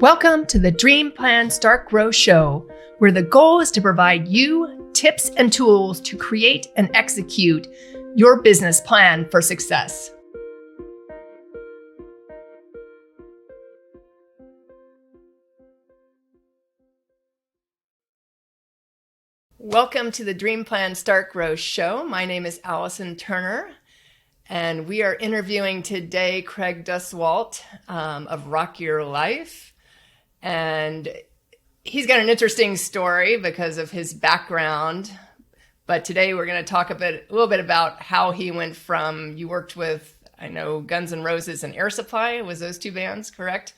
Welcome to the Dream Plan Start Grow Show, where the goal is to provide you tips and tools to create and execute your business plan for success. Welcome to the Dream Plan Start Grow Show. My name is Allison Turner, and we are interviewing today Craig Duswalt of Rock Your Life. And he's got an interesting story because of his background. But today we're going to talk a little bit about how he went from, you worked with, I know, Guns N' Roses and Air Supply, was those two bands, correct?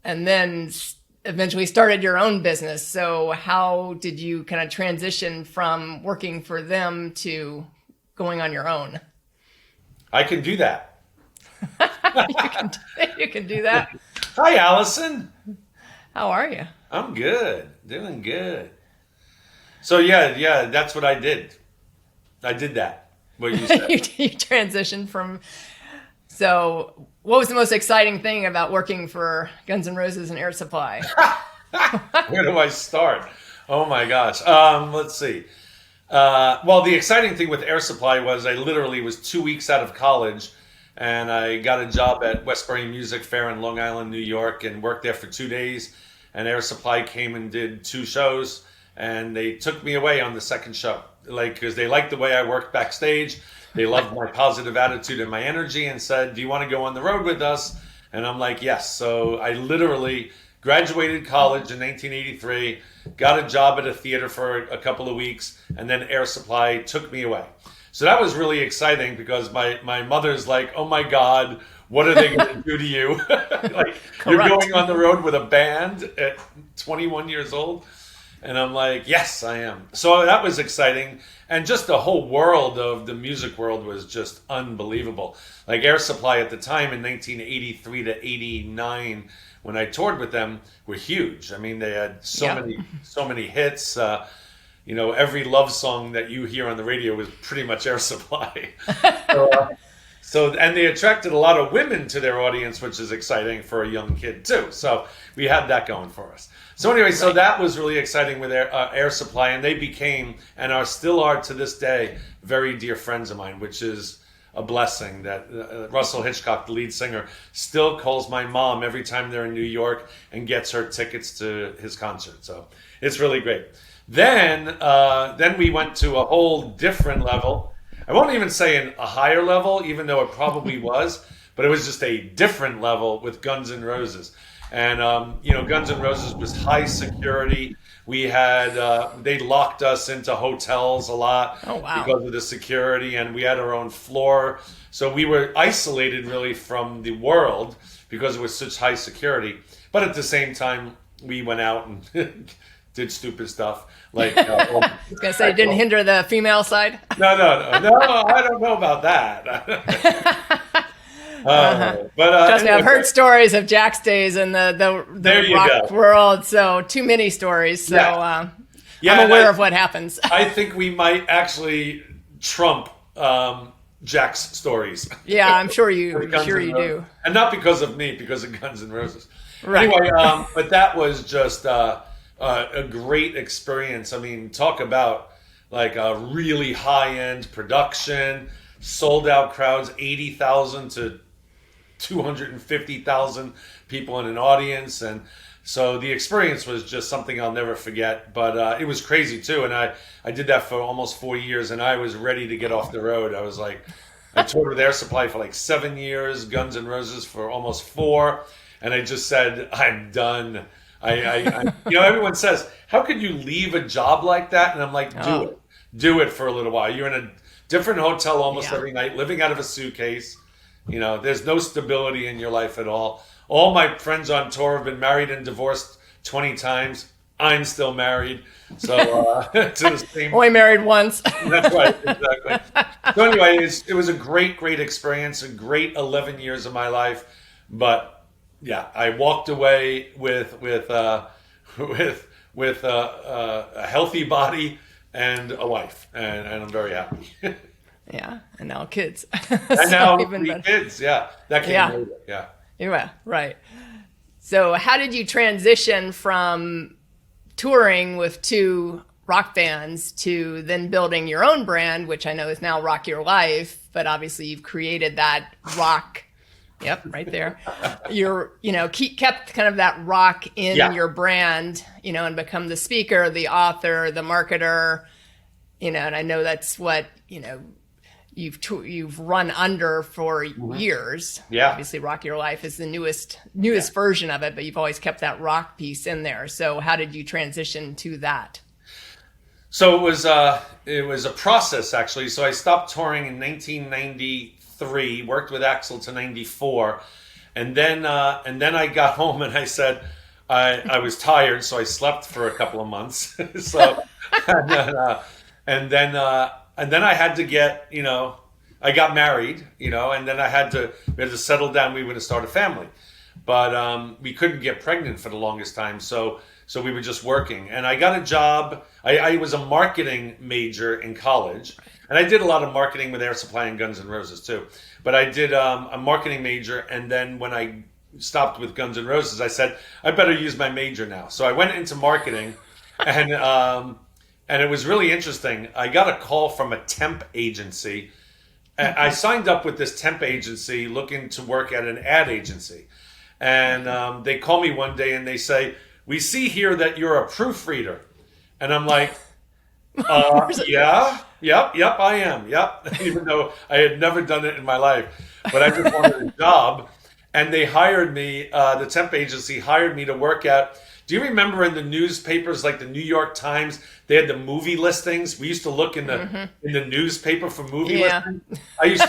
And then eventually started your own business. So how did you kind of transition from working for them to going on your own? I can do that. You can do that. Hi, Allison. How are you? I'm good. Doing good. So yeah, that's what I did. I did that. What you said. You transitioned from... So what was the most exciting thing about working for Guns N' Roses and Air Supply? Where do I start? Oh my gosh. Let's see. Well, the exciting thing with Air Supply was I literally was 2 weeks out of college and I got a job at Westbury Music Fair in Long Island, New York, and worked there for 2 days. And Air Supply came and did 2 shows, and they took me away on the second show, because they liked the way I worked backstage. They loved my positive attitude and my energy, and said, "Do you want to go on the road with us?" And I'm like, "Yes." So I literally graduated college in 1983, got a job at a theater for a couple of weeks, and then Air Supply took me away. So that was really exciting because my mother's like, "Oh my God, what are they going to do to you?" Like, you're going on the road with a band at 21 years old. And I'm like, yes, I am. So that was exciting. And just the whole world of the music world was just unbelievable. Like Air Supply at the time in 1983 to 89, when I toured with them, were huge. I mean, they had so many hits. Every love song that you hear on the radio was pretty much Air Supply. And they attracted a lot of women to their audience, which is exciting for a young kid too. So we had that going for us. So anyway, so that was really exciting with Air Supply, and they became, and still are to this day, very dear friends of mine, which is a blessing. That Russell Hitchcock, the lead singer, still calls my mom every time they're in New York and gets her tickets to his concert. So it's really great. Then we went to a whole different level. I won't even say a higher level, even though it probably was, but it was just a different level with Guns N' Roses. And, Guns N' Roses was high security. We had, they locked us into hotels a lot because of the security, and we had our own floor. So we were isolated really from the world because it was such high security. But at the same time, we went out and did stupid stuff. Like, I was going to say, didn't hinder the female side? No, I don't know about that. But trust me, I've heard stories of Jack's days in the rock world, so too many stories. So I'm aware of what happens. I think we might actually trump Jack's stories. Yeah, I'm sure you do. And not because of me, because of Guns N' Roses. Right. Anyway, but that was just a great experience. I mean, talk about like a really high-end production, sold-out crowds, 80,000 to 250,000 people in an audience. And so the experience was just something I'll never forget. But it was crazy, too. And I did that for almost 4 years, and I was ready to get off the road. I was like, I toured with Air Supply for like 7 years, Guns N' Roses for almost 4. And I just said, I'm done. Everyone says, how could you leave a job like that? And I'm like, do it for a little while. You're in a different hotel almost every night, living out of a suitcase. There's no stability in your life at all. All my friends on tour have been married and divorced 20 times. I'm still married. So to the same. Only married once. That's right, exactly. So anyway, it was a great experience, a great 11 years of my life. But yeah, I walked away with a healthy body and a wife, and I'm very happy. Yeah, and now kids. And now 3 kids, yeah. That came later, yeah. Yeah, right. So how did you transition from touring with two rock bands to then building your own brand, which I know is now Rock Your Life, but obviously you've created that rock. Yep, right there. Kept kind of that rock in your brand, and become the speaker, the author, the marketer, and I know that's what, you've run under for years. Yeah. Obviously Rock Your Life is the newest version of it, but you've always kept that rock piece in there. So how did you transition to that? So it was a process, actually. So I stopped touring in 1993, worked with Axl to 94, and then I got home and I said I was tired, so I slept for a couple of months. So and then I had to get, I got married, and then we had to settle down. We were going to start a family, but we couldn't get pregnant for the longest time. So we were just working, and I got a job. I was a marketing major in college, and I did a lot of marketing with Air Supply and Guns N' Roses too. But I did a marketing major, and then when I stopped with Guns N' Roses, I said I better use my major now. So I went into marketing, and it was really interesting. I got a call from a temp agency. I signed up with this temp agency looking to work at an ad agency, and they call me one day and they say, "We see here that you're a proofreader." And I'm like, yeah, yep, I am, yep. Even though I had never done it in my life, but I just wanted a job. And they hired me, the temp agency hired me to work at, do you remember in the newspapers, like the New York Times, they had the movie listings? We used to look in the newspaper for movie listings. I used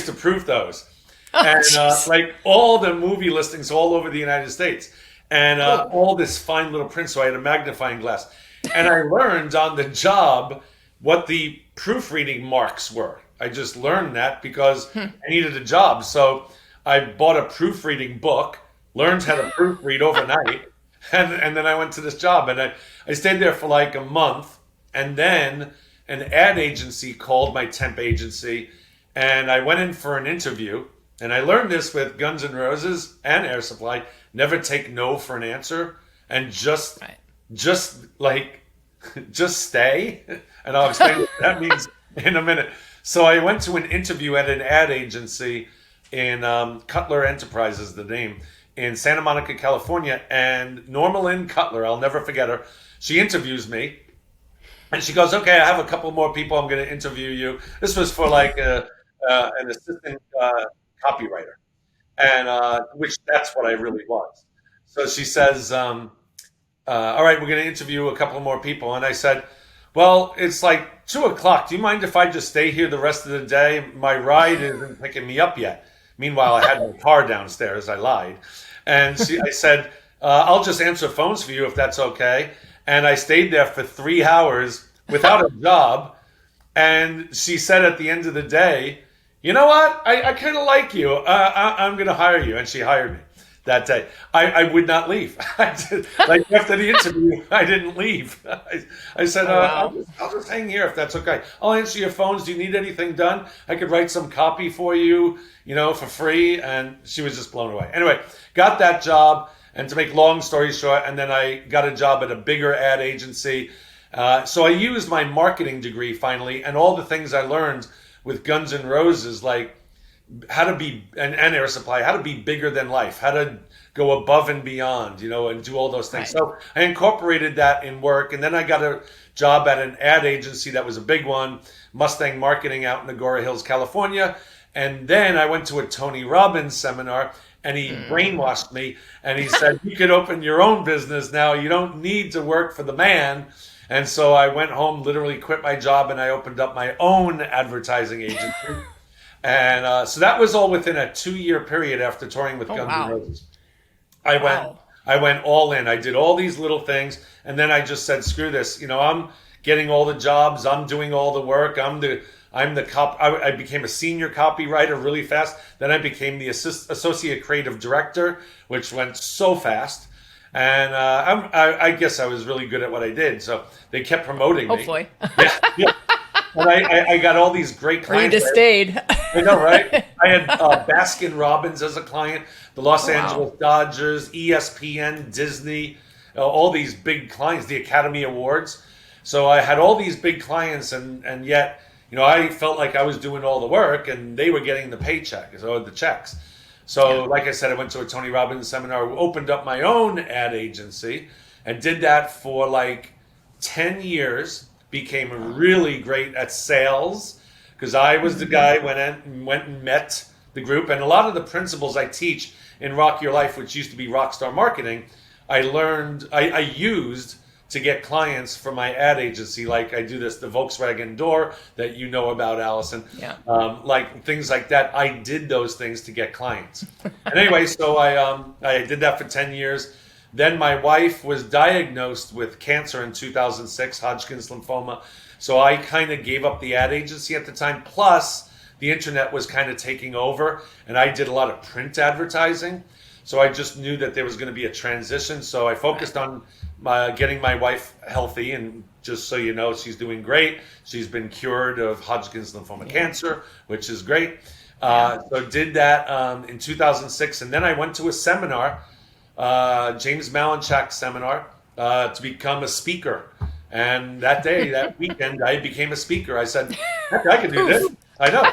to proof those. And like all the movie listings all over the United States. And all this fine little print, so I had a magnifying glass. And I learned on the job what the proofreading marks were. I just learned that because I needed a job. So I bought a proofreading book, learned how to proofread overnight, and then I went to this job. And I stayed there for like a month. And then an ad agency called my temp agency, and I went in for an interview. And I learned this with Guns N' Roses and Air Supply. Never take no for an answer, and just stay. And I'll explain what that means in a minute. So I went to an interview at an ad agency in Cutler Enterprises, the name, in Santa Monica, California. And Norma Lynn Cutler, I'll never forget her. She interviews me, and she goes, "Okay, I have a couple more people. I'm going to interview you." This was for like an assistant copywriter. And which that's what I really was. So she says, "All right, we're going to interview a couple more people." And I said, "Well, it's like 2:00. Do you mind if I just stay here the rest of the day? My ride isn't picking me up yet." Meanwhile, I had my car downstairs. I lied. And I said, "I'll just answer phones for you if that's okay." And I stayed there for 3 hours without a job. And she said at the end of the day, "You know what? I kind of like you. I'm going to hire you." And she hired me that day. I would not leave. Like after the interview, I didn't leave. I said, I'll just hang here if that's okay. I'll answer your phones. Do you need anything done? I could write some copy for you, for free. And she was just blown away. Anyway, got that job. And to make long story short, and then I got a job at a bigger ad agency. So I used my marketing degree finally, and all the things I learned with Guns N' Roses, like how to be, and Air Supply, how to be bigger than life, how to go above and beyond, and do all those things. Right. So I incorporated that in work, and then I got a job at an ad agency that was a big one, Mustang Marketing out in Agora Hills, California. And then I went to a Tony Robbins seminar, and he brainwashed me, and he said, "You could open your own business now. You don't need to work for the man." And so I went home, literally quit my job, and I opened up my own advertising agency. And so that was all within a 2-year period after touring with Guns N' Roses. I went all in. I did all these little things, and then I just said, "Screw this. I'm getting all the jobs. I'm doing all the work. I became a senior copywriter really fast. Then I became the associate creative director, which went so fast. And I guess I was really good at what I did. So they kept promoting me. Hopefully. Yeah. And I got all these great Or you clients. just stayed. I know, right? I had Baskin Robbins as a client, the Los Angeles Dodgers, ESPN, Disney, all these big clients, the Academy Awards. So I had all these big clients, and yet, I felt like I was doing all the work, and they were getting the paycheck, so the checks. So, like I said, I went to a Tony Robbins seminar, opened up my own ad agency, and did that for like 10 years. Became really great at sales because I was the guy went and met the group, and a lot of the principles I teach in Rock Your Life, which used to be Rockstar Marketing, I learned I used to get clients for my ad agency. Like I do the Volkswagen door that you know about, Allison. Yeah. Like things like that. I did those things to get clients. And anyway, so I did that for 10 years. Then my wife was diagnosed with cancer in 2006, Hodgkin's lymphoma. So I kind of gave up the ad agency at the time. Plus, the internet was kind of taking over, and I did a lot of print advertising. So I just knew that there was going to be a transition. So I focused on getting my wife healthy, and just so you know, she's doing great. She's been cured of Hodgkin's lymphoma cancer, which is great. So did that in 2006, and then I went to a seminar, James Malinchak seminar, to become a speaker. And that day, that weekend, I became a speaker. I said, I can do this. I know.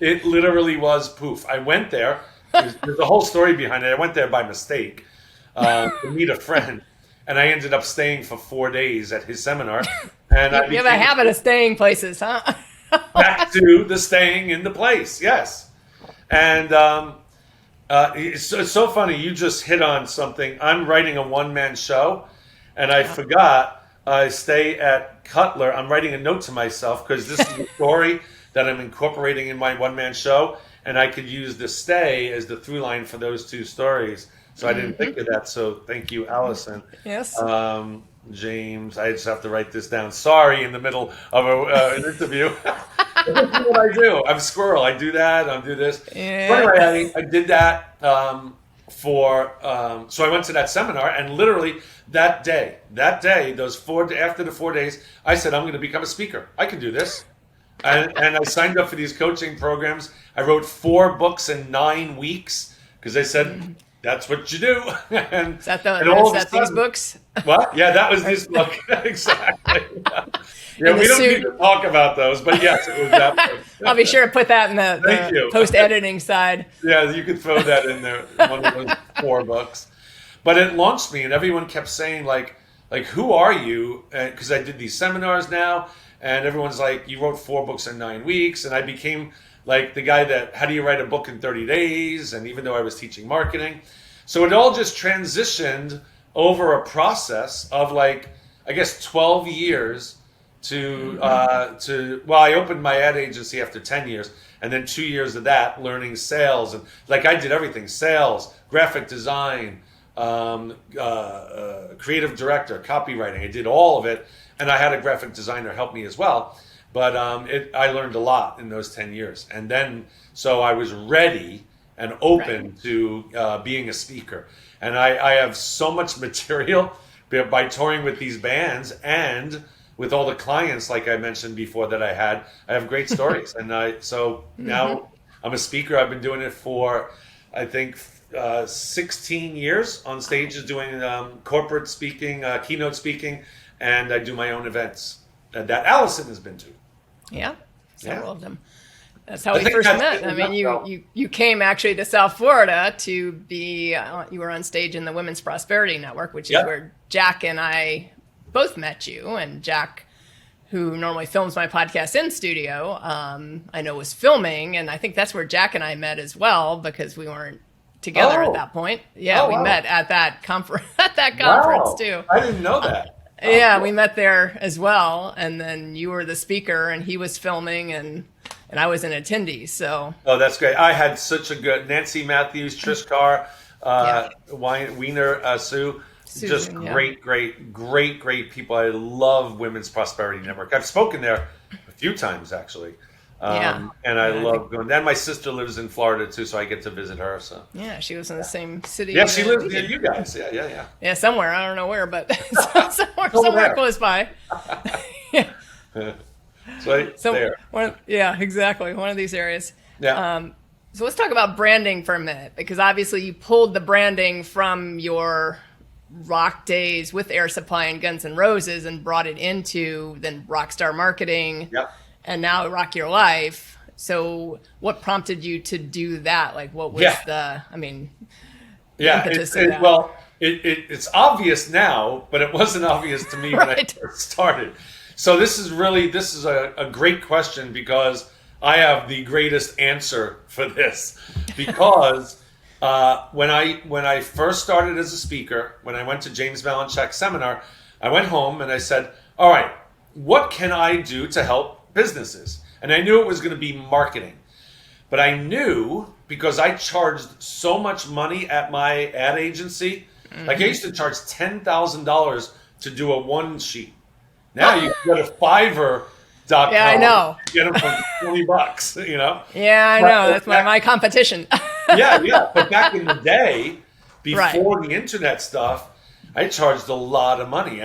It literally was poof. I went there. There's a whole story behind it. I went there by mistake to meet a friend, and I ended up staying for 4 days at his seminar. And you have a habit of staying places, huh? Back to the staying in the place, yes. And it's so funny. You just hit on something. I'm writing a one-man show, and I forgot I stay at Cutler. I'm writing a note to myself because this is a story that I'm incorporating in my one-man show, and I could use the stay as the through line for those two stories. So I didn't think of that. So thank you, Allison. Yes. James, I just have to write this down. Sorry, in the middle of an interview. This is what I do. I'm a squirrel. I do that. I do this. Yeah. So anyway, I did that so I went to that seminar, and literally that day, after the 4 days, I said, I'm going to become a speaker. I can do this. And I signed up for these coaching programs. I wrote 4 books in 9 weeks because they said, that's what you do. And, is that these books? What? Yeah, that was this book. Exactly. Yeah, we don't need to talk about those, but yes, it was that book. I'll be sure to put that in the post-editing side. Yeah, you could throw that in there, one of those 4 books. But it launched me, and everyone kept saying, like who are you? Because I did these seminars now, and everyone's like, you wrote 4 books in 9 weeks, and I became like the guy that, how do you write a book in 30 days? And even though I was teaching marketing. So it all just transitioned over a process of 12 years I opened my ad agency after 10 years, and then 2 years of that learning sales. And I did everything: sales, graphic design, creative director, copywriting. I did all of it. And I had a graphic designer help me as well. But I learned a lot in those 10 years. And then, so I was ready and open to being a speaker. And I have so much material by touring with these bands and with all the clients, like I mentioned before, that I have great stories. And now I'm a speaker. I've been doing it for, I think, 16 years on stages, doing corporate speaking, keynote speaking, and I do my own events that Allison has been to. Yeah, several of them. That's how we first met. I mean, you came actually to South Florida to be, you were on stage in the Women's Prosperity Network, which is where Jack and I both met you. And Jack, who normally films my podcast in studio, I know was filming. And I think that's where Jack and I met as well, because we weren't together at that point. Yeah, we met at that conference too. I didn't know that. Yeah, we met there as well, and then you were the speaker, and he was filming, and I was an attendee. So. Oh, that's great! I had such a good Nancy Matthews, Trish Carr, Wiener, Sue. Just great people. I love Women's Prosperity Network. I've spoken there a few times actually. And I love going. And my sister lives in Florida too, so I get to visit her. So she was in the same city. Yeah, she lives near you guys. Yeah. Yeah, somewhere. I don't know where, but somewhere close by. It's right So, there. yeah, exactly. One of these areas. Yeah. So let's talk about branding for a minute, because obviously you pulled the branding from your rock days with Air Supply and Guns N' Roses and brought it into then Rockstar Marketing Yeah. and now Rock Your Life. So what prompted you to do that? Like, what was Yeah. the Yeah. impetus of that? Well, it's obvious now, but it wasn't obvious to me when I Right. first started. So this is a great question, because I have the greatest answer for this. Because when I first started as a speaker, when I went to James Malinchak's seminar, I went home and I said, all right, what can I do to help businesses? And I knew it was going to be marketing. But I knew, because I charged so much money at my ad agency, like I used to charge $10,000 to do a one sheet. Now you can go to Fiverr.com. Yeah, I know. Get them for $20, you know? Yeah, I know. That's my competition. Yeah. But back in the day, Right. before the internet stuff, I charged a lot of money.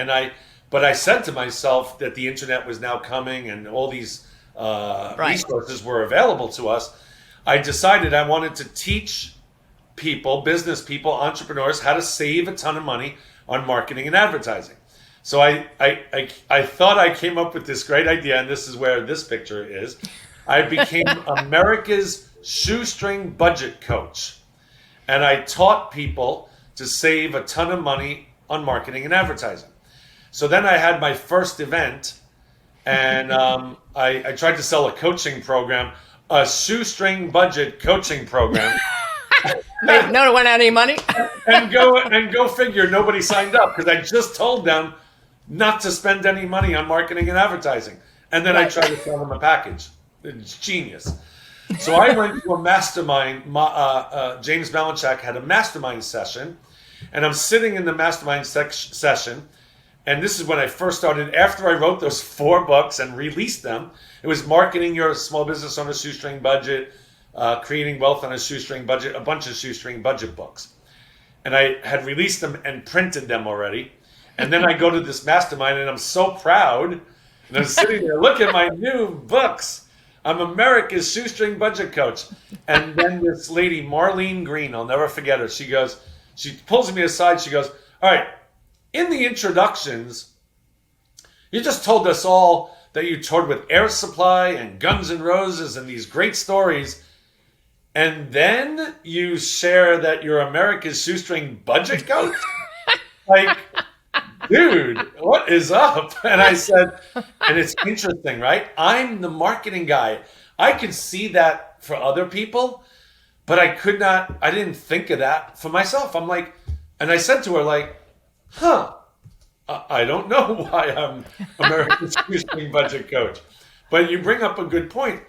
But I said to myself that the internet was now coming and all these Right. resources were available to us. I decided I wanted to teach people, business people, entrepreneurs, how to save a ton of money on marketing and advertising. So I thought I came up with this great idea, and this is where this picture is. I became America's shoestring budget coach. And I taught people to save a ton of money on marketing and advertising. So then I had my first event, and I tried to sell a coaching program, a shoestring budget coaching program. No one had any money. and go figure, nobody signed up, because I just told them not to spend any money on marketing and advertising. And then I tried to sell them a package. It's genius. So I went to a mastermind. James Malinchak had a mastermind session, and I'm sitting in the mastermind session. And this is when I first started. After I wrote those 4 books and released them, it was Marketing Your Small Business on a Shoestring Budget, Creating Wealth on a Shoestring Budget, a bunch of shoestring budget books. And I had released them and printed them already. And then I go to this mastermind, and I'm so proud. And I'm sitting there, look at my new books. I'm America's shoestring budget coach. And then this lady, Marlene Green, I'll never forget her. She pulls me aside. She goes, all right, in the introductions, you just told us all that you toured with Air Supply and Guns N' Roses and these great stories. And then you share that you're America's shoestring budget coach? Like, dude, what is up? And I said, and it's interesting, right? I'm the marketing guy. I could see that for other people, but I didn't think of that for myself. I'm like, and I said to her, like, I don't know why I'm America's shoestring budget coach. But you bring up a good point.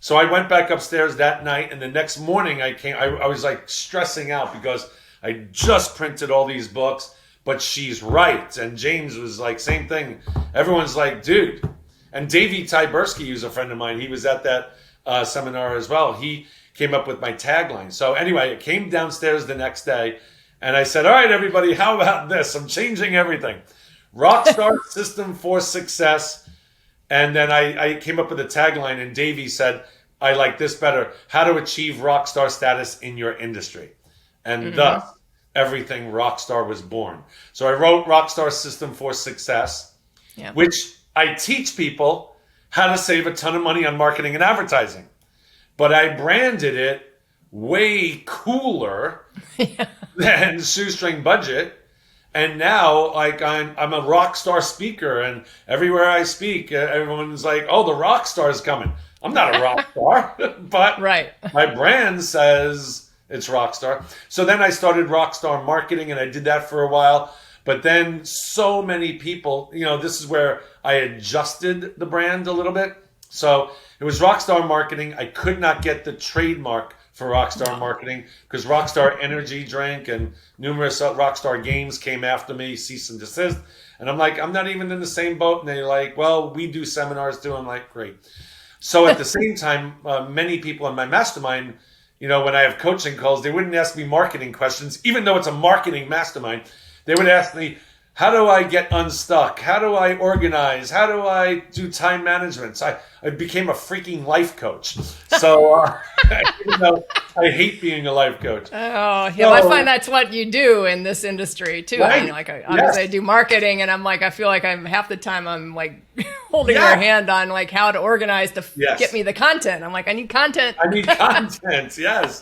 So I went back upstairs that night, and the next morning I was like stressing out because I just printed all these books, but she's right. And James was like, same thing. Everyone's like, dude. And Davey Tyberski, who's a friend of mine, he was at that seminar as well. He came up with my tagline. So anyway, I came downstairs the next day, and I said, all right, everybody, how about this? I'm changing everything. Rockstar System for Success. And then I came up with a tagline, and Davey said, I like this better. How to achieve rockstar status in your industry. And thus, everything Rockstar was born. So I wrote Rockstar System for Success, which I teach people how to save a ton of money on marketing and advertising. But I branded it way cooler than Shoestring Budget. And now, like, I'm a rock star speaker, and everywhere I speak, everyone's like, "Oh, the rock star is coming." I'm not a rock star, but my brand says it's rock star. So then I started Rockstar Marketing, and I did that for a while. But then so many people, this is where I adjusted the brand a little bit. So it was Rockstar Marketing. I could not get the trademark for Rockstar Marketing because Rockstar Energy Drink and numerous Rockstar games came after me, cease and desist. And I'm like, I'm not even in the same boat. And they're like, well, we do seminars too. I'm like, great. So at the same time, many people in my mastermind, when I have coaching calls, they wouldn't ask me marketing questions, even though it's a marketing mastermind. They would ask me, how do I get unstuck? How do I organize? How do I do time management? So I became a freaking life coach. So, you know, I hate being a life coach. Oh, yeah. So, I find that's what you do in this industry too. Right. I mean, like, obviously I do marketing, and I'm like, I feel like I'm half the time I'm like holding Yeah. your hand on like how to organize to Yes. get me the content. I'm like, I need content. I need content, yes.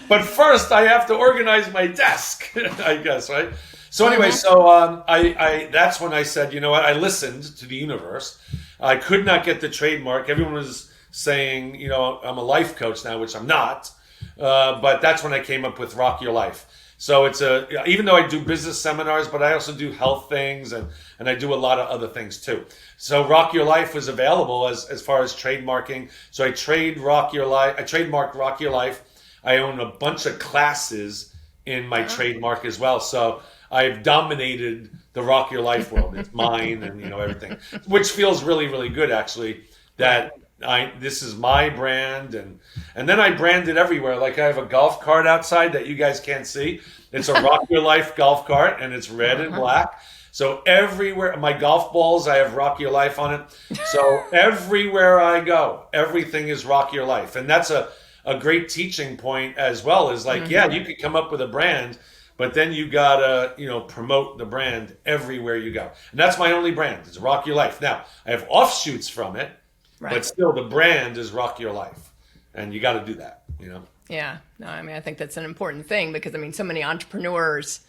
But first, I have to organize my desk, I guess, right? So anyway, so I that's when I said, you know what? I listened to the universe. I could not get the trademark. Everyone was saying, you know, I'm a life coach now, which I'm not. But that's when I came up with Rock Your Life. So it's even though I do business seminars, but I also do health things and I do a lot of other things too. So Rock Your Life was available as far as trademarking. So I trademarked Rock Your Life. I own a bunch of classes in my trademark as well. So I've dominated the Rock Your Life world. It's mine and, you know, everything, which feels really, really good, actually, that this is my brand. And then I brand it everywhere. Like I have a golf cart outside that you guys can't see. It's a Rock Your Life golf cart, and it's red and black. So everywhere, my golf balls, I have Rock Your Life on it. So everywhere I go, everything is Rock Your Life. And that's a great teaching point as well, is like, yeah, you could come up with a brand, but then you gotta, you know, promote the brand everywhere you go. And that's my only brand. It's Rock Your Life. Now, I have offshoots from it, but still the brand is Rock Your Life. And you got to do that, you know? Yeah. No, I mean, I think that's an important thing because, I mean, so many entrepreneurs,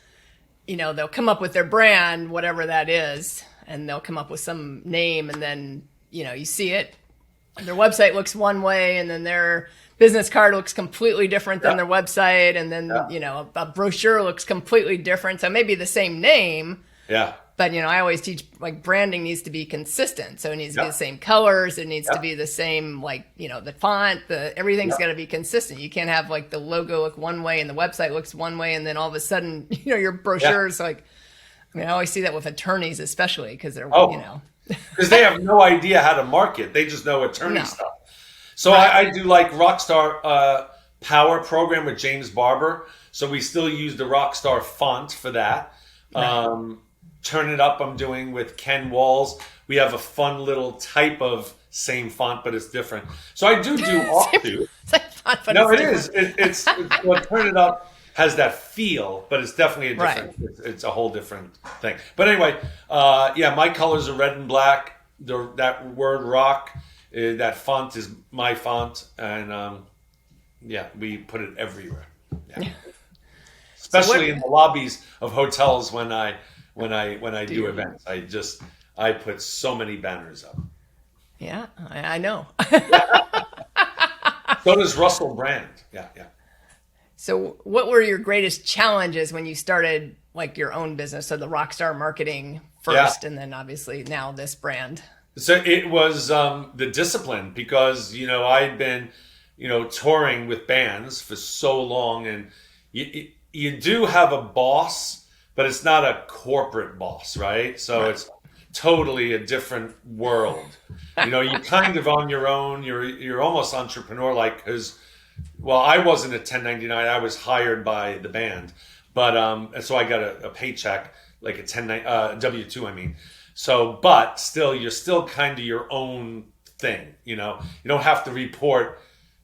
you know, they'll come up with their brand, whatever that is, and they'll come up with some name, and then, you know, you see it, their website looks one way, and then their business card looks completely different than their website, and then, you know, a brochure looks completely different. So maybe the same name. Yeah. But, you know, I always teach, like, branding needs to be consistent. So it needs to be the same colors. It needs to be the same, like, you know, the font, everything's got to be consistent. You can't have, like, the logo look one way and the website looks one way, and then all of a sudden, you know, your brochure's like, I mean, I always see that with attorneys, especially, because they're, you know. Because they have no idea how to market. They just know attorney stuff. So I do, like, Rockstar Power program with James Barber. So we still use the Rockstar font for that. Turn It Up I'm doing with Ken Walls. We have a fun little type of same font, but it's different. So I do offshoot. No, it is. It's well, Turn It Up has that feel, but it's definitely a different. It's a whole different thing. But anyway, yeah, my colors are red and black. That word rock, that font is my font, and yeah, we put it everywhere. Yeah. Especially in the lobbies of hotels when I do events. I put so many banners up. Yeah, I know. So does Russell Brand. Yeah. So what were your greatest challenges when you started, like, your own business? So the Rockstar Marketing first, and then obviously now this brand. So it was the discipline, because, you know, I'd been, you know, touring with bands for so long, and you do have a boss, but it's not a corporate boss, right? So it's totally a different world. You know, you're kind of on your own. You're almost entrepreneur-like, because, well, I wasn't a 1099. I was hired by the band, but and so I got a paycheck, like a W-2, I mean. So, but still, you're still kind of your own thing. You know, you don't have to report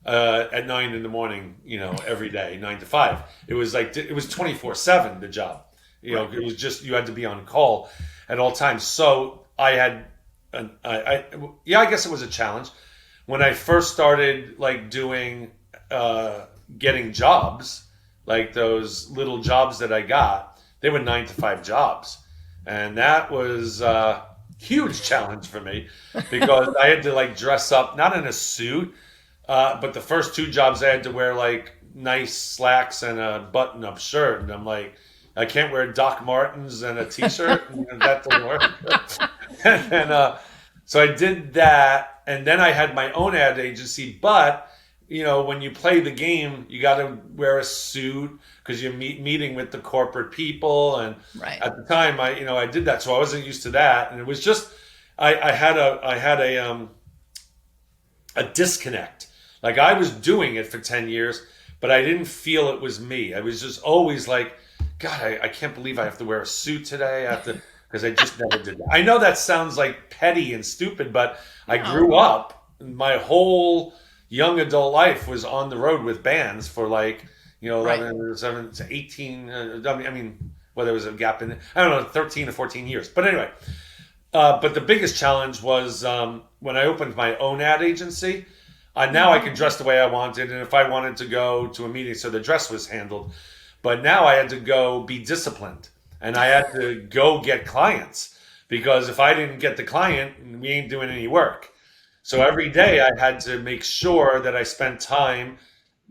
at 9 a.m, you know, every day, 9 to 5. It was like, it was 24/7, the job. You know, it was just, you had to be on call at all times. So I had, I guess it was a challenge. When I first started, like, doing, getting jobs, like those little jobs that I got, they were 9 to 5 jobs. And that was a huge challenge for me, because I had to, like, dress up, not in a suit, but the first 2 jobs I had to wear, like, nice slacks and a button-up shirt. And I'm like, I can't wear Doc Martens and a T-shirt. And that doesn't work. and so I did that. And then I had my own ad agency. But, you know, when you play the game, you got to wear a suit because you're meeting with the corporate people. And at the time, I did that. So I wasn't used to that. And it was just, I had a disconnect. Like, I was doing it for 10 years, but I didn't feel it was me. I was just always like, God, I can't believe I have to wear a suit today. I have to because I just never did that. I know that sounds like petty and stupid, but I No. grew up, my whole young adult life was on the road with bands for like, 11, 7, 18, I mean, well, there was a gap in, I don't know, 13 or 14 years. But anyway, but the biggest challenge was when I opened my own ad agency. Now I could dress the way I wanted, and if I wanted to go to a meeting, so the dress was handled. But now I had to go be disciplined, and I had to go get clients, because if I didn't get the client, we ain't doing any work. So every day I had to make sure that I spent time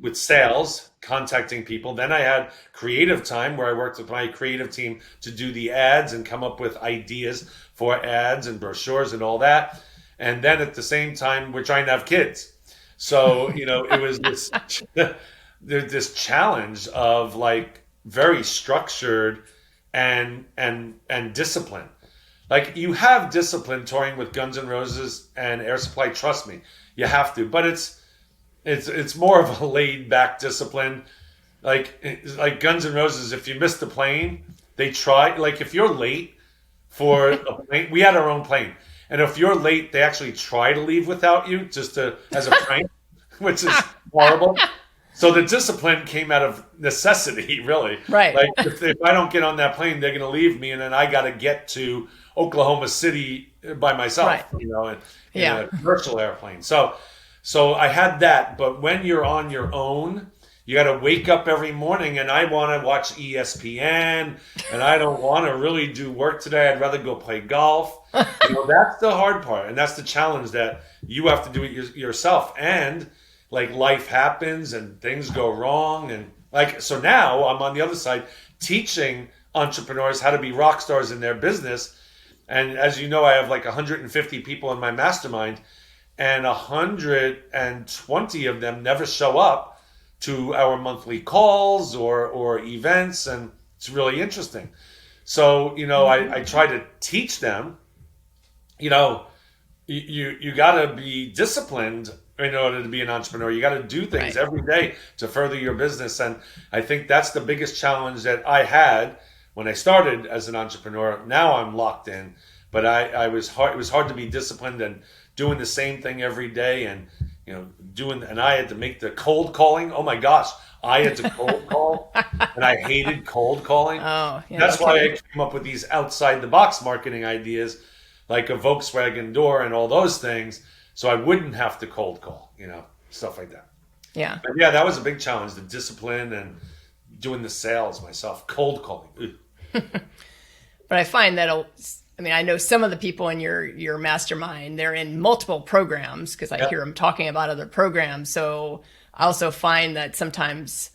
with sales, contacting people. Then I had creative time where I worked with my creative team to do the ads and come up with ideas for ads and brochures and all that. And then at the same time, we're trying to have kids. So, it was this challenge of like very structured and discipline. Like, you have discipline touring with Guns N' Roses and Air Supply, trust me, you have to. But it's more of a laid back discipline. Like Guns N' Roses, if you miss the plane, they try. Like, if you're late for a plane, we had our own plane. And if you're late, they actually try to leave without you, just as a prank, which is horrible. So the discipline came out of necessity, really. Right. Like, if I don't get on that plane, they're going to leave me, and then I got to get to Oklahoma City by myself, Right. in a commercial airplane. So I had that. But when you're on your own, you got to wake up every morning, and I want to watch ESPN, and I don't want to really do work today. I'd rather go play golf. That's the hard part, and that's the challenge, that you have to do it yourself. And like, life happens and things go wrong, and so now I'm on the other side teaching entrepreneurs how to be rock stars in their business. And as you know, I have like 150 people in my mastermind, and 120 of them never show up to our monthly calls or events, and it's really interesting. So, I try to teach them, you got to be disciplined in order to be an entrepreneur. You got to do things every day to further your business. And I think that's the biggest challenge that I had when I started as an entrepreneur. Now I'm locked in, but it was hard to be disciplined and doing the same thing every day, and and I had to make the cold calling. Oh my gosh, I had to cold call, and I hated cold calling. Oh, yeah, that's why I came up with these outside the box marketing ideas, like a Volkswagen door and all those things, so I wouldn't have to cold call, stuff like that. Yeah. But yeah, that was a big challenge, the discipline and doing the sales myself, cold calling. But I find that, I know some of the people in your mastermind, they're in multiple programs, because I hear them talking about other programs. So I also find that sometimes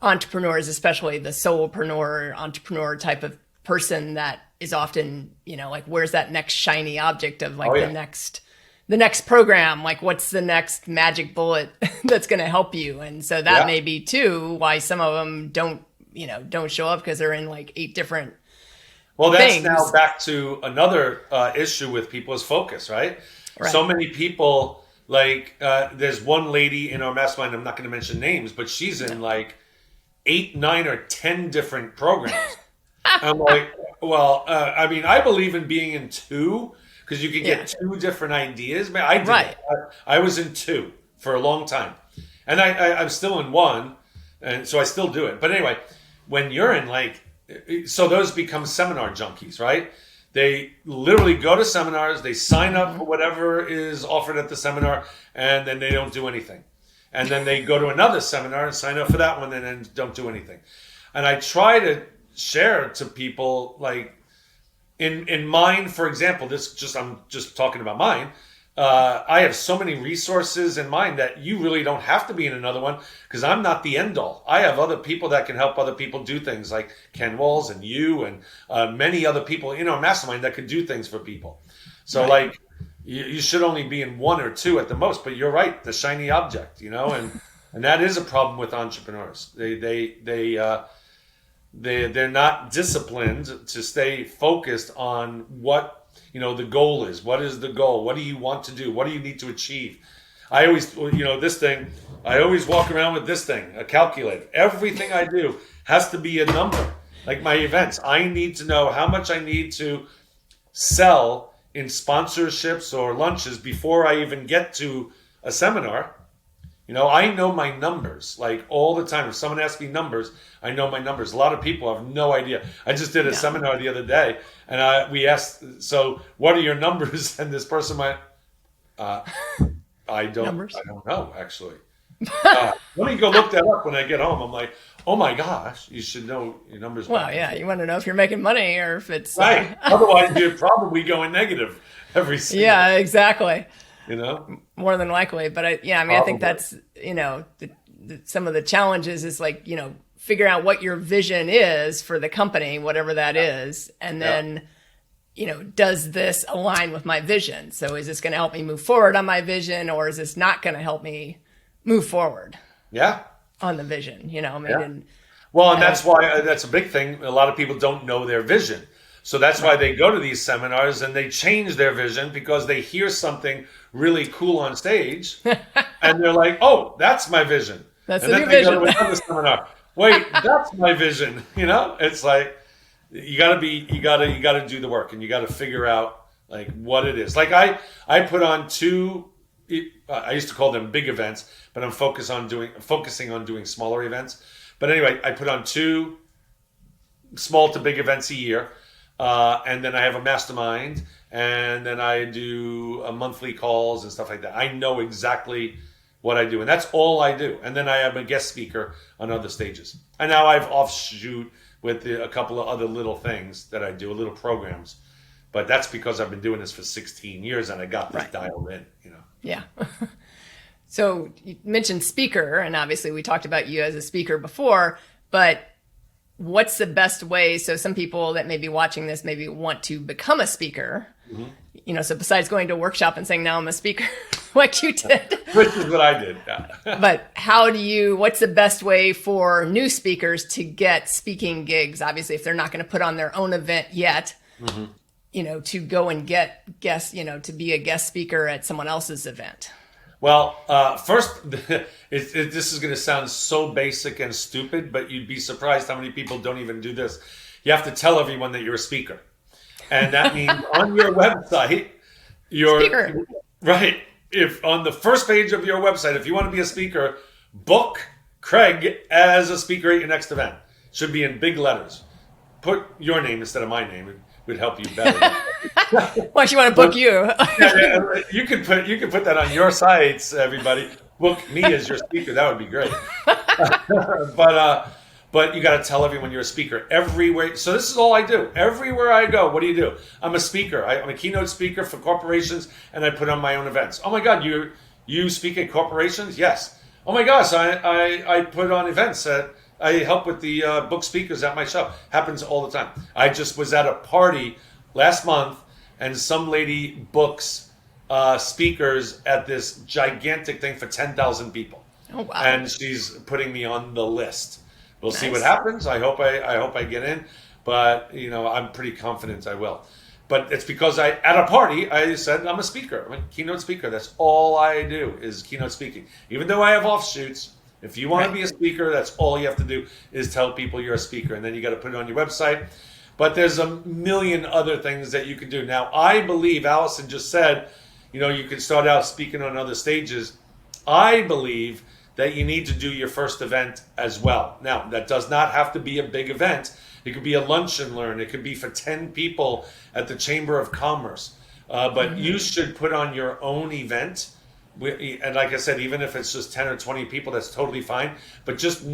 entrepreneurs, especially the solopreneur, entrepreneur type of person, that is often, like, where's that next shiny object of the next program? Like, what's the next magic bullet that's going to help you? And so that may be too why some of them don't show up, because they're in like 8 different things. Now back to another issue with people is focus, right? So many people, like, there's one lady in our mastermind, I'm not going to mention names, but she's in like 8, 9, or 10 different programs. I'm like, well, I believe in being in 2, because you can get 2 different ideas. Man, I did. I was in 2 for a long time, and I'm still in 1, and so I still do it. But anyway, when you're in so those become seminar junkies, right? They literally go to seminars, they sign up for whatever is offered at the seminar, and then they don't do anything. And then they go to another seminar and sign up for that one, and then don't do anything. And I try to share to people, like, in mine, for example, I'm just talking about mine. I have so many resources in mind that you really don't have to be in another one, because I'm not the end all. I have other people that can help other people do things, like Ken Walls and you and many other people in our mastermind that could do things for people. So like, you should only be in 1 or 2 at the most, but you're right, the shiny object, and that is a problem with entrepreneurs. They're not disciplined to stay focused on what the goal is. What is the goal? What do you want to do? What do you need to achieve? I always, this thing, I always walk around with this thing, a calculator. Everything I do has to be a number. Like my events, I need to know how much I need to sell in sponsorships or lunches before I even get to a seminar. I know my numbers like all the time. If someone asks me numbers, I know my numbers. A lot of people have no idea. I just did a seminar the other day, and we asked, "So, what are your numbers?" And this person went, "I don't know actually." Let me go look that up when I get home. I'm like, "Oh my gosh, you should know your numbers." Well, yeah, you want to know if you're making money or if it's right. Otherwise, you're probably going negative every single. Yeah, exactly. More than likely. But I think that's, some of the challenges is like, figure out what your vision is for the company, whatever that is. And then, does this align with my vision? So is this going to help me move forward on my vision, or is this not going to help me move forward? Yeah. On the vision, Well, and that's why that's a big thing. A lot of people don't know their vision. So that's why they go to these seminars and they change their vision because they hear something really cool on stage and they're like, "Oh, that's my vision." That's and the then new they vision. go to another seminar. Wait, that's my vision. It's like you gotta do the work and you gotta figure out like what it is. Like I put on two. I used to call them big events, but I'm focusing on doing smaller events. But anyway, I put on 2 small to big events a year. And then I have a mastermind, and then I do monthly calls and stuff like that. I know exactly what I do, and that's all I do. And then I am a guest speaker on other stages. And now I've offshoot with a couple of other little things that I do, little programs. But that's because I've been doing this for 16 years, and I got this dialed in, Yeah. So you mentioned speaker, and obviously we talked about you as a speaker before, but what's the best way? So some people that may be watching this maybe want to become a speaker, so besides going to a workshop and saying, now I'm a speaker, like you did. Which is what I did. Yeah. But what's the best way for new speakers to get speaking gigs? Obviously, if they're not going to put on their own event yet, to go and get guests, to be a guest speaker at someone else's event. Well, first, this is going to sound so basic and stupid, but you'd be surprised how many people don't even do this. You have to tell everyone that you're a speaker. And that means on your website, Speaker. Right. If on the first page of your website, if you want to be a speaker, book Craig as a speaker at your next event. Should be in big letters. Put your name instead of my name. It would help you better. Why she want to book you? You could put that on your sites, everybody. Book me as your speaker. That would be great. But you got to tell everyone you're a speaker everywhere. So this is all I do. Everywhere I go, what do? I'm a speaker. I'm a keynote speaker for corporations, and I put on my own events. Oh my God, you speak at corporations? Yes. Oh my gosh, I put on events that I help with the book speakers at my show. Happens all the time. I just was at a party last month, and some lady books speakers at this gigantic thing for 10,000 people. Oh wow! And she's putting me on the list. We'll see what Nice. happens. I hope I get in, but I'm pretty confident I will. But it's because at a party I said I'm a speaker. I'm a keynote speaker. That's all I do is keynote speaking. Even though I have offshoots, if you want to be a speaker, that's all you have to do is tell people you're a speaker, and then you got to put it on your website. But there's a million other things that you can do. Now, I believe Allison just said, you can start out speaking on other stages. I believe that you need to do your first event as well. Now, that does not have to be a big event. It could be a lunch and learn. It could be for 10 people at the Chamber of Commerce. But you should put on your own event. And like I said, even if it's just 10 or 20 people, that's totally fine. But just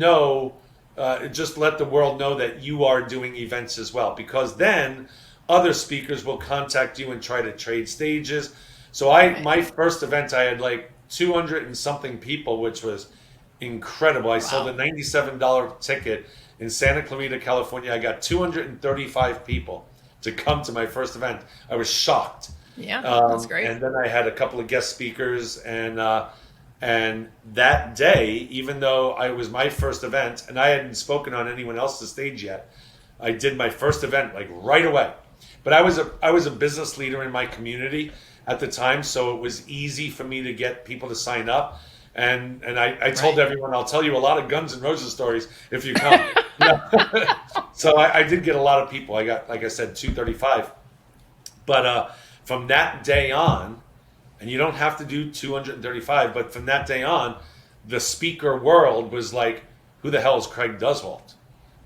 just let the world know that you are doing events as well. Because then other speakers will contact you and try to trade stages. So my first event, I had like 200 and something people, which was incredible. I sold a $97 ticket in Santa Clarita, California. I got 235 people to come to my first event. I was shocked. Yeah, that's great. And then I had a couple of guest speakers, and that day, even though it was my first event, and I hadn't spoken on anyone else's stage yet, I did my first event like right away. But I was a business leader in my community at the time, so it was easy for me to get people to sign up. And I told everyone, I'll tell you a lot of Guns N' Roses stories if you come. So I did get a lot of people. I got, like I said, 235. But from that day on, and you don't have to do 235, but from that day on, the speaker world was like, who the hell is Craig Duswalt?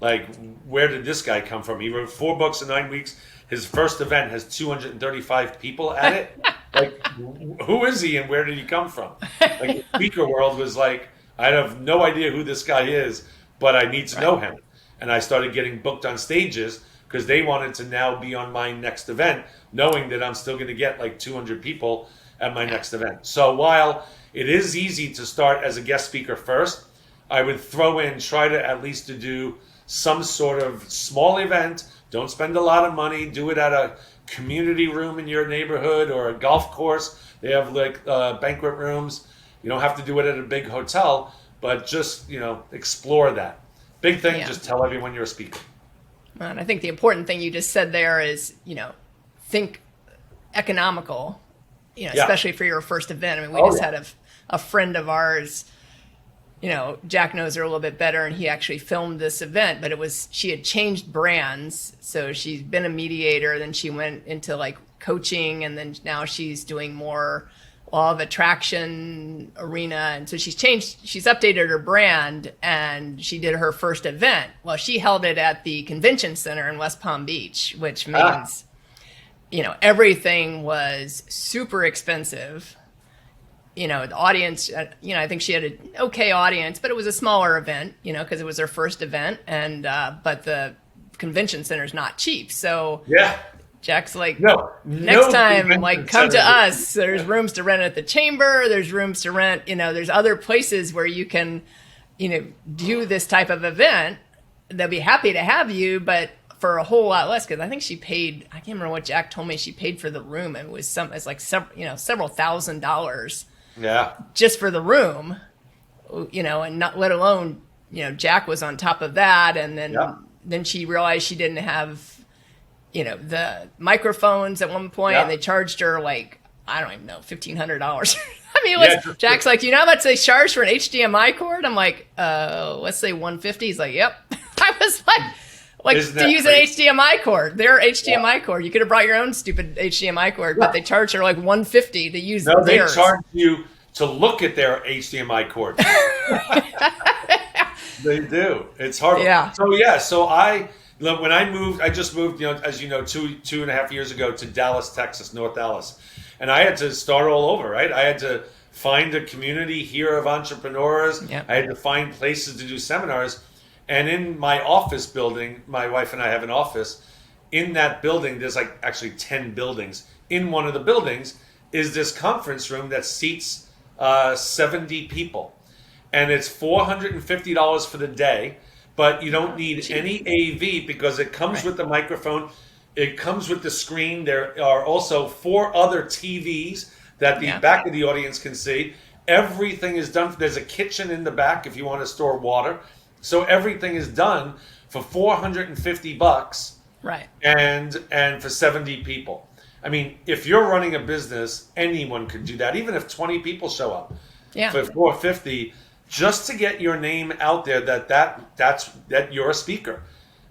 Like, where did this guy come from? He wrote 4 books in 9 weeks. His first event has 235 people at it. Like, who is he and where did he come from? Like, the speaker world was like, I have no idea who this guy is, but I need to know him. And I started getting booked on stages because they wanted to now be on my next event, knowing that I'm still going to get like 200 people at my next event. So while it is easy to start as a guest speaker first, I would throw in, try to at least to do some sort of small event. Don't spend a lot of money. Do it at a community room in your neighborhood or a golf course. They have like banquet rooms. You don't have to do it at a big hotel, but just, explore that. Big thing, just tell everyone you're a speaker. And I think the important thing you just said there is, think economical, especially for your first event. I mean, we had a friend of ours, Jack knows her a little bit better, and he actually filmed this event, but she had changed brands. So she's been a mediator, then she went into like coaching, and then now she's doing more law of attraction arena. And so she's updated her brand, and she did her first event. Well, she held it at the convention center in West Palm Beach, which means, everything was super expensive. The audience, I think she had an okay audience, but it was a smaller event, because it was her first event. And, but the convention center is not cheap. So Jack's like, next time, like, come to us. There's rooms to rent at the chamber. There's rooms to rent, there's other places where you can, do this type of event. They'll be happy to have you, but for a whole lot less, because I think she paid, I can't remember what Jack told me she paid for the room. It was several $1,000s. Yeah. Just for the room, and not let alone, Jack was on top of that. And then she realized she didn't have, the microphones at one point, and they charged her like, I don't even know, $1,500. I mean, Jack's like, how much they charge for an HDMI cord? I'm like, let's say $150. He's like, yep. I was like, to use an HDMI cord, their HDMI cord. You could have brought your own stupid HDMI cord, but they charge her like $150 to use theirs. They charge you to look at their HDMI cord. They do. It's horrible. Yeah. So when I moved, I just moved, as you know, two and a half years ago to Dallas, Texas, North Dallas. And I had to start all over, right? I had to find a community here of entrepreneurs. Yep. I had to find places to do seminars. And in my office building, my wife and I have an office. In that building, there's like actually 10 buildings. In one of the buildings is this conference room that seats 70 people. And it's $450 for the day, but you don't need any AV because it comes with the microphone. It comes with the screen. There are also 4 other TVs that the back of the audience can see. Everything is done. There's a kitchen in the back if you want to store water. So everything is done for $450, right? And for 70 people. I mean, if you're running a business, anyone could do that. Even if 20 people show up for $450, just to get your name out there that you're a speaker,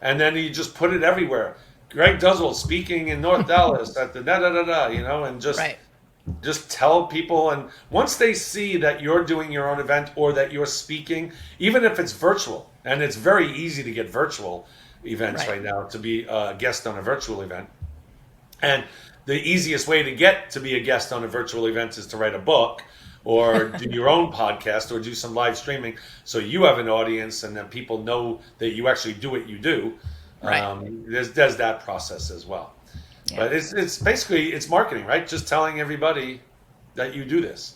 and then you just put it everywhere. Greg Duswalt speaking in North Dallas at the and just tell people, and once they see that you're doing your own event or that you're speaking, even if it's virtual, and it's very easy to get virtual events right now, to be a guest on a virtual event. And the easiest way to get to be a guest on a virtual event is to write a book or do your own podcast or do some live streaming so you have an audience and that people know that you actually do what you do. There's that process as well. Yeah. But it's basically, it's marketing, right? Just telling everybody that you do this.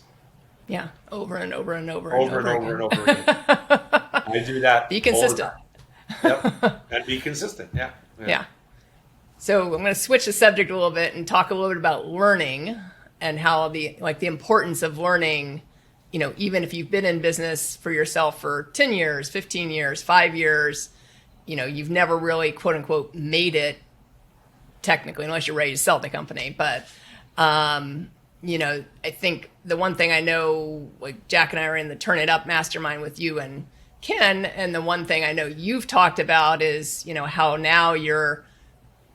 Yeah, over and over and over and over again. I do that. Be consistent. Yep, and be consistent. Yeah. So I'm going to switch the subject a little bit and talk a little bit about learning and how the importance of learning. Even if you've been in business for yourself for 10 years, 15 years, 5 years, you've never really, quote unquote, made it. Technically, unless you're ready to sell the company, but I think the one thing I know, like Jack and I are in the Turn It Up mastermind with you and Ken, and the one thing I know you've talked about is, how now you're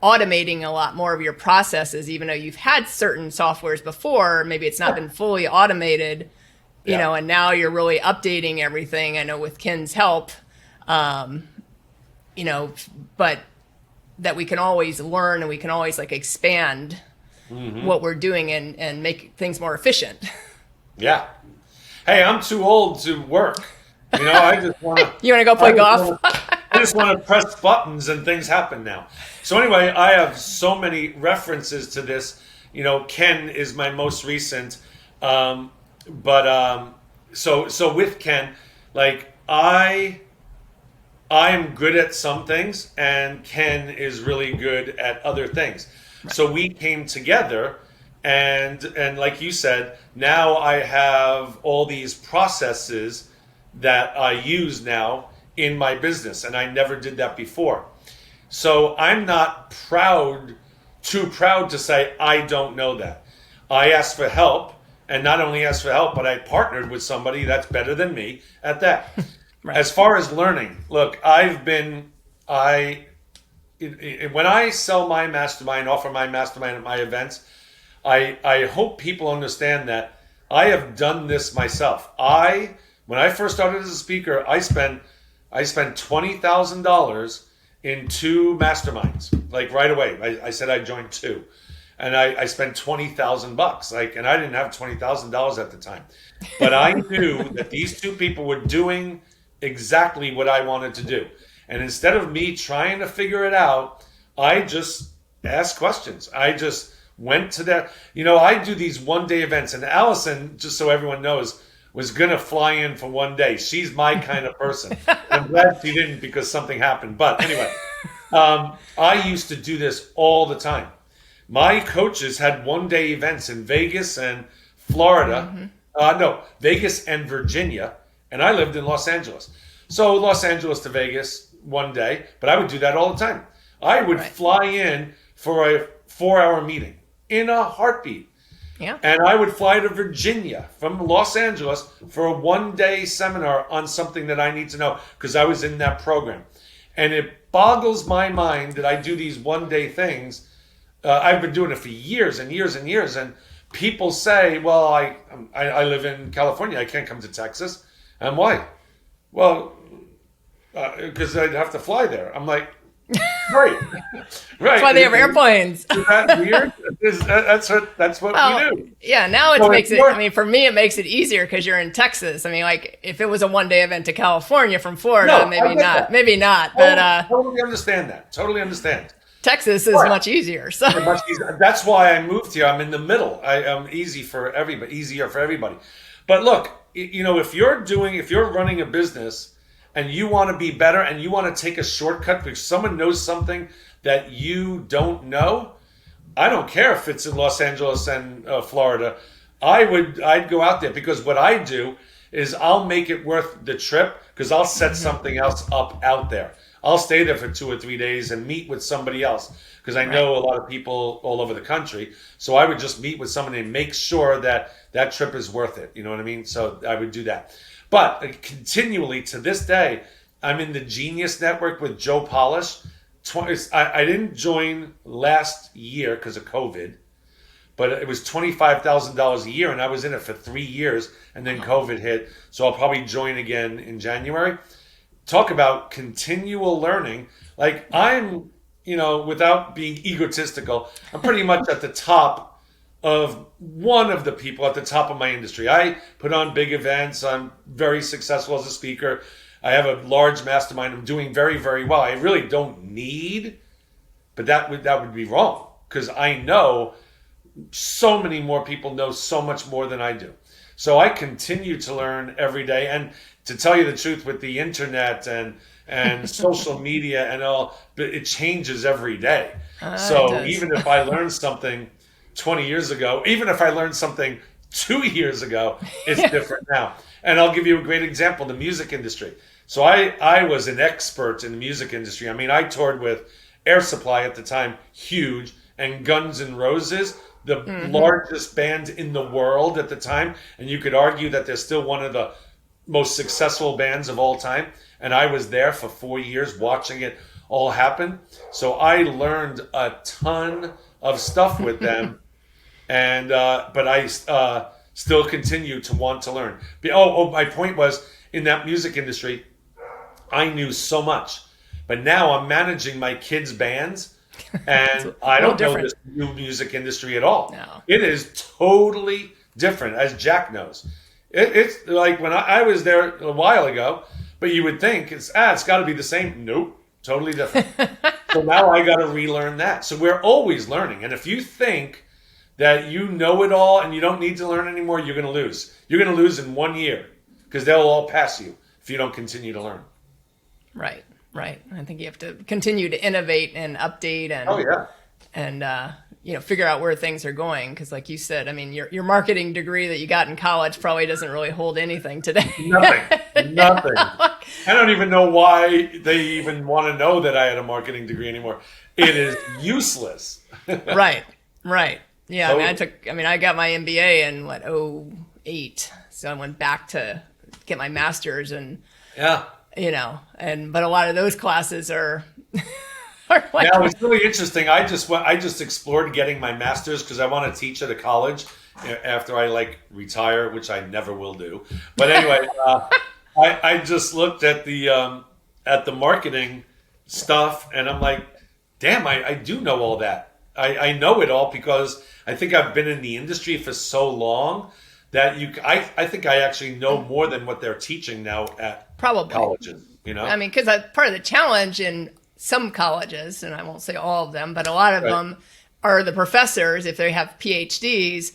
automating a lot more of your processes, even though you've had certain softwares before, maybe it's not been fully automated, and now you're really updating everything. I know with Ken's help, but that we can always learn and we can always expand what we're doing and make things more efficient. Yeah. Hey, I'm too old to work. I just want to. You want to go play golf? I just want to press buttons and things happen now. So anyway, I have so many references to this. Ken is my most recent. So with Ken, I am good at some things, and Ken is really good at other things. Right. So we came together, and like you said, now I have all these processes that I use now in my business, and I never did that before. So I'm not too proud to say I don't know that. I asked for help, and not only asked for help, but I partnered with somebody that's better than me at that. Right. As far as learning, look, when I sell my mastermind, offer my mastermind at my events, I hope people understand that I have done this myself. When I first started as a speaker, I spent $20,000 in 2 masterminds, right away. I said I joined 2, and I spent $20,000, and I didn't have $20,000 at the time, but I knew that these 2 people were doing exactly what I wanted to do. And instead of me trying to figure it out, I just asked questions. I just went to that. I do these one-day events, and Allison, just so everyone knows, was going to fly in for one day. She's my kind of person. I'm glad she didn't because something happened. But anyway, I used to do this all the time. My coaches had one-day events in Vegas and Florida. Vegas and Virginia. And I lived in Los Angeles. So Los Angeles to Vegas one day, but I would do that all the time. I would fly in for a 4-hour meeting in a heartbeat. Yeah. And I would fly to Virginia from Los Angeles for a one-day seminar on something that I need to know because I was in that program. And it boggles my mind that I do these one-day things. I've been doing it for years and years and years. And people say, well, I live in California. I can't come to Texas. And why? Well, because I'd have to fly there. I'm like, right. That's why they have airplanes. Is that weird? That's what we do. Yeah, now it makes it, for me, it makes it easier because you're in Texas. If it was a one-day event to California from Florida, maybe not. But totally understand that. Totally understand. Texas is much easier. So much easier. That's why I moved here. I'm in the middle. I'm easier for everybody. But look, if you're running a business and you want to be better and you want to take a shortcut because someone knows something that you don't know, I don't care if it's in Los Angeles and Florida. I'd go out there because what I do is I'll make it worth the trip because I'll set something else up out there. I'll stay there for 2 or 3 days and meet with somebody else because I know a lot of people all over the country. So I would just meet with somebody and make sure that that trip is worth it. You know what I mean? So I would do that. But continually to this day, I'm in the Genius Network with Joe Polish. I didn't join last year because of COVID, but it was $25,000 a year, and I was in it for 3 years, and then COVID hit. So I'll probably join again in January. Talk about continual learning. I'm, without being egotistical, I'm pretty much at the top of one of the people at the top of my industry. I put on big events. I'm very successful as a speaker. I have a large mastermind. I'm doing very, very well. I really don't need, but that would be wrong because I know so many more people know so much more than I do. So I continue to learn every day. And to tell you the truth, with the internet and social media and all, but it changes every day. So even if I learned something 20 years ago, even if I learned something 2 years ago, it's different now. And I'll give you a great example, the music industry. So I was an expert in the music industry. I toured with Air Supply at the time, huge, and Guns N' Roses, the largest band in the world at the time, and you could argue that they're still one of the most successful bands of all time. And I was there for 4 years watching it all happen. So I learned a ton of stuff with them, and but I still continue to want to learn. My point was, in that music industry, I knew so much, but now I'm managing my kids' bands, and I don't know this new music industry at all. No. It is totally different, as Jack knows. It's like when I was there a while ago, but you would think it's got to be the same. Nope, totally different. So now I got to relearn that. So we're always learning, and if you think that you know it all and you don't need to learn anymore, you're going to lose. You're going to lose in 1 year because they'll all pass you if you don't continue to learn. Right. I think you have to continue to innovate and update and figure out where things are going. Because like you said, I mean, your marketing degree that you got in college probably doesn't really hold anything today. Nothing. I don't even know why they even want to know that I had a marketing degree anymore. It is useless. Right. Yeah, totally. I got my MBA in 2008, so I went back to get my master's, and but a lot of those classes are like, yeah, it was really interesting. I just explored getting my master's because I want to teach at a college after I retire, which I never will do. But anyway, I just looked at the marketing stuff, and I'm like, damn, I do know all that. I know it all because I think I've been in the industry for so long that I think I actually know more than what they're teaching now at colleges. I mean, because part of the challenge in some colleges, and I won't say all of them, but a lot of them are the professors, if they have PhDs,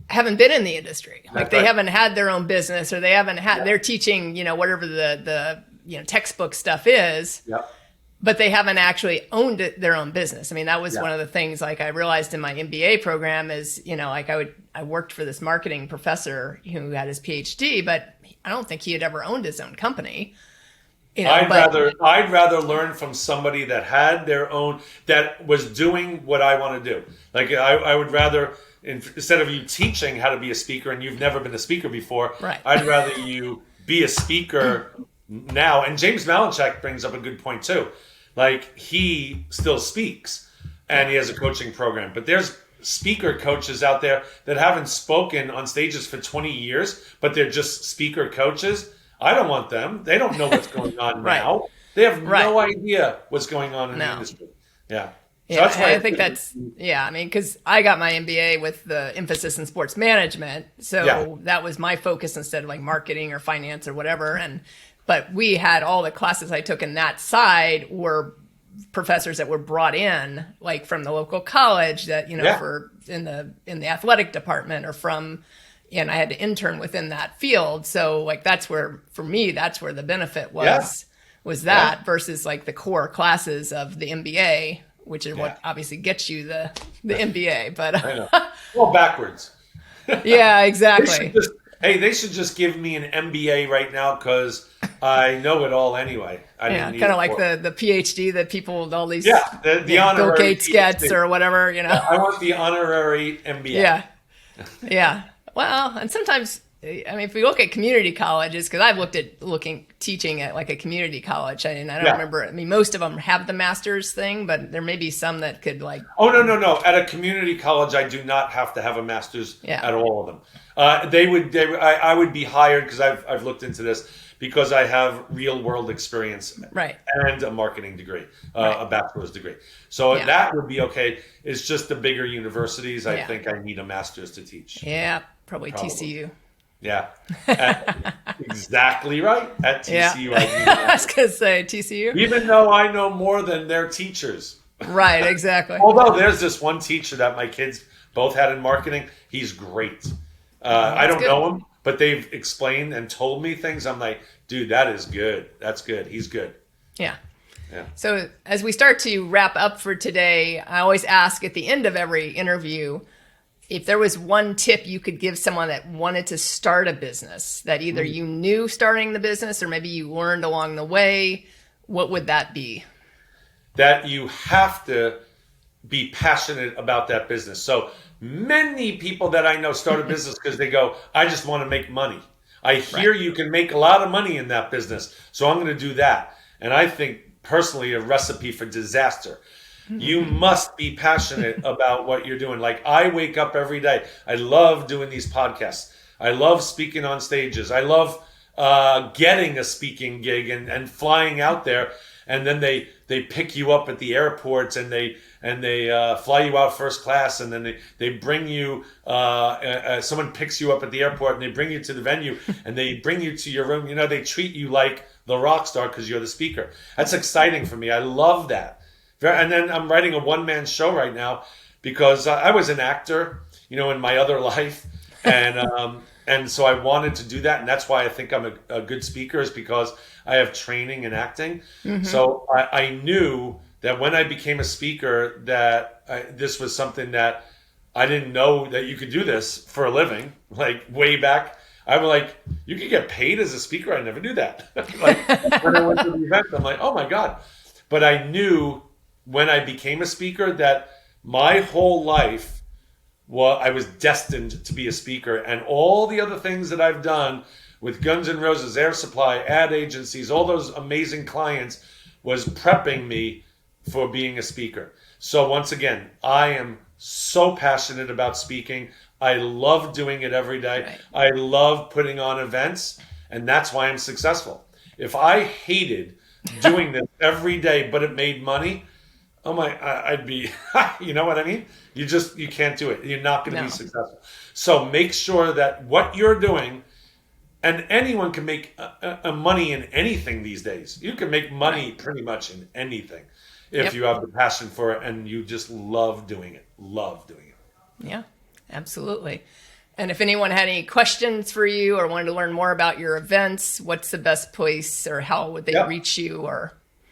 haven't been in the industry. They haven't had their own business, or they haven't had, they're teaching, whatever the textbook stuff is. Yep. But they haven't actually owned their own business. I mean, that was one of the things I realized in my MBA program is, I worked for this marketing professor who had his PhD, but I don't think he had ever owned his own company. I'd rather learn from somebody that had their own, that was doing what I want to do. I would rather, instead of you teaching how to be a speaker and you've never been a speaker before, I'd rather you be a speaker now. And James Malinchak brings up a good point too. He still speaks and he has a coaching program, but there's speaker coaches out there that haven't spoken on stages for 20 years, but they're just speaker coaches. I don't want them. They don't know what's going on now. They have no idea what's going on in the industry. Yeah. So that's why I think that's, because I got my MBA with the emphasis in sports management. So that was my focus instead of marketing or finance or whatever. But we had all the classes I took in that side were professors that were brought in, from the local college that, for in the athletic department or from, and I had to intern within that field. So that's where, for me, that's where the benefit was that versus the core classes of the MBA, which is what obviously gets you the MBA. But I know. Well, backwards. Yeah, exactly. They should just give me an MBA right now because I know it all anyway. Kind of like the PhD that people, all these the honorary Bill Gates PhD. gets or whatever, I want the honorary MBA. Yeah. Well, and sometimes, if we look at community colleges, because I've looked at teaching at a community college, and I don't remember. Most of them have the master's thing, but there may be some that could Oh, no. At a community college, I do not have to have a master's at all of them. I would be hired because I've looked into this because I have real world experience and a marketing degree, a bachelor's degree. So that would be okay. It's just the bigger universities. I think I need a master's to teach. Yeah, probably. TCU. Yeah, exactly right. At TCU, I was going to say TCU. Even though I know more than their teachers. Right, exactly. Although there's this one teacher that my kids both had in marketing. He's great. I don't know him, but they've explained and told me things. I'm like, dude, that is good. That's good. He's good. Yeah. So as we start to wrap up for today, I always ask at the end of every interview, if there was one tip you could give someone that wanted to start a business that either you knew starting the business or maybe you learned along the way, what would that be? That you have to be passionate about that business. So many people that I know start a business because they go, I just want to make money. I hear you can make a lot of money in that business, so I'm going to do that. And I think personally a recipe for disaster. You must be passionate about what you're doing. Like I wake up every day. I love doing these podcasts. I love speaking on stages. I love getting a speaking gig and flying out there. And then they pick you up at the airports and they fly you out first class, and then they bring you someone picks you up at the airport and they bring you to the venue and they bring you to your room. They treat you like the rock star because you're the speaker. That's exciting for me. I love that. And then I'm writing a one-man show right now because I was an actor, in my other life, and so I wanted to do that, and that's why I think I'm a good speaker, is because I have training in acting. So I knew that when I became a speaker that this was something that I didn't know that you could do this for a living. Like way back, I was like, you could get paid as a speaker. I never knew that. Like when I went to the event, I'm like, oh my God. But I knew when I became a speaker that my whole life, I was destined to be a speaker, and all the other things that I've done with Guns N' Roses, Air Supply, ad agencies, all those amazing clients was prepping me for being a speaker. So once again, I am so passionate about speaking. I love doing it every day. Right. I love putting on events, and that's why I'm successful. If I hated doing this every day, but it made money, I'd be, you know what I mean? You can't do it. You're not going to be successful. So make sure that what you're doing, and anyone can make money in anything these days. You can make money pretty much in anything if you have the passion for it and you just love doing it. Yeah, absolutely. And if anyone had any questions for you or wanted to learn more about your events, what's the best place, or how would they reach you?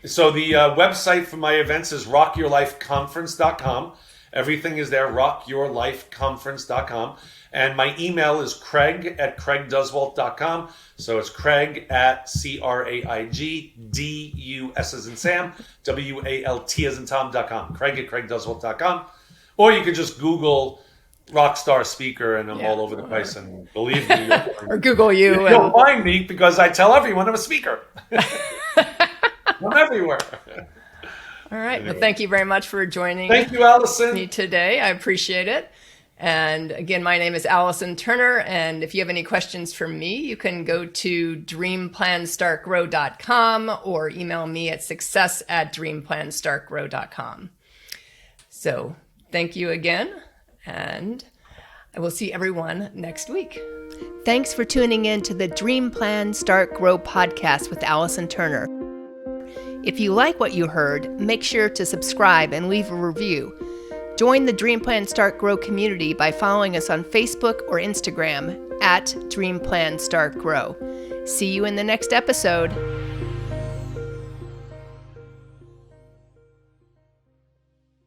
So the website for my events is rockyourlifeconference.com. Everything is there, rockyourlifeconference.com. And my email is craig@craigduswalt.com. So it's Craig at CRAIGDUS as in Sam, WALT as in Tom.com. Craig@craigduswalt.com. Or you could just Google rockstar speaker and I'm all over the place. And believe me, or Google you. You'll find me because I tell everyone I'm a speaker. I'm everywhere. All right. Anyway. Well, thank you very much for joining Allison. me today. I appreciate it. And again, my name is Allison Turner. And if you have any questions for me, you can go to dreamplanstartgrow.com or email me at success@dreamplanstartgrow.com. So thank you again. And I will see everyone next week. Thanks for tuning in to the Dream Plan Start Grow podcast with Allison Turner. If you like what you heard, make sure to subscribe and leave a review. Join the Dream Plan Start Grow community by following us on Facebook or Instagram @Dream Plan Start Grow. See you in the next episode.